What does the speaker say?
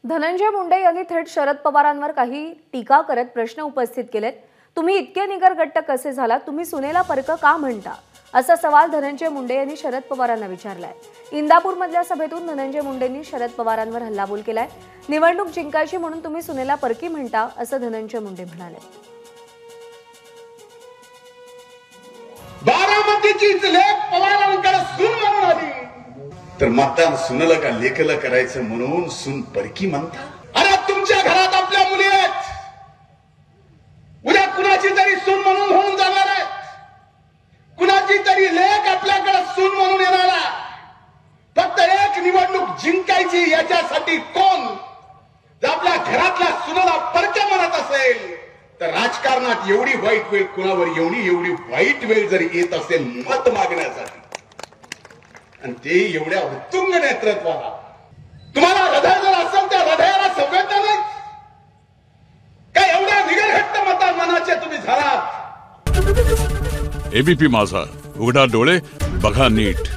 धनंजय मुंडे यांनी थेट शरद पवारांवर काही टीका करत प्रश्न उपस्थित केलेत। तुम्ही इतके निगरगट्ट कसे झाला, तुम्ही सुनेला परक का म्हणता, असा सवाल धनंजय मुंडे यांनी शरद पवारांना विचारलाय। इंदापूरमधल्या सभेतून धनंजय मुंडेंनी शरद पवारांवर हल्लाबोल केलाय। निवडणूक जिंकायची म्हणून तुम्ही सुनेला परकी म्हणता, असं धनंजय मुंडे म्हणाले। बारामतीचीच लेक पवारांकडे सून म्हणून आली, तर मतदान सुनला का लेकला करायचं म्हणून सून परकी म्हणता? अरे तुमच्या घरात आपल्या मुली आहेत, उद्या कुणाची तरी सून म्हणून होऊन जाणार आहे, कुणाची तरी लेक आपल्याकडे सून म्हणून येणार आहे। फक्त एक निवडणूक जिंकायची याच्यासाठी कोण जर आपल्या घरातल्या सुनाला परक्या म्हणत असेल, तर राजकारणात एवढी वाईट वेळ कुणावर एवढी वाईट वेळ जर येत असेल मत मागण्यासाठी, आणि ते एवढ्या उत्तुंग नेतृत्वाला, तुम्हाला हृदय जर असेल त्या हृदयाला संवेदना नाही काय? एवढ्या निगरघट्ट मनाचे तुम्ही झालात। एबीपी माझा, उघडा डोळे बघा नीट।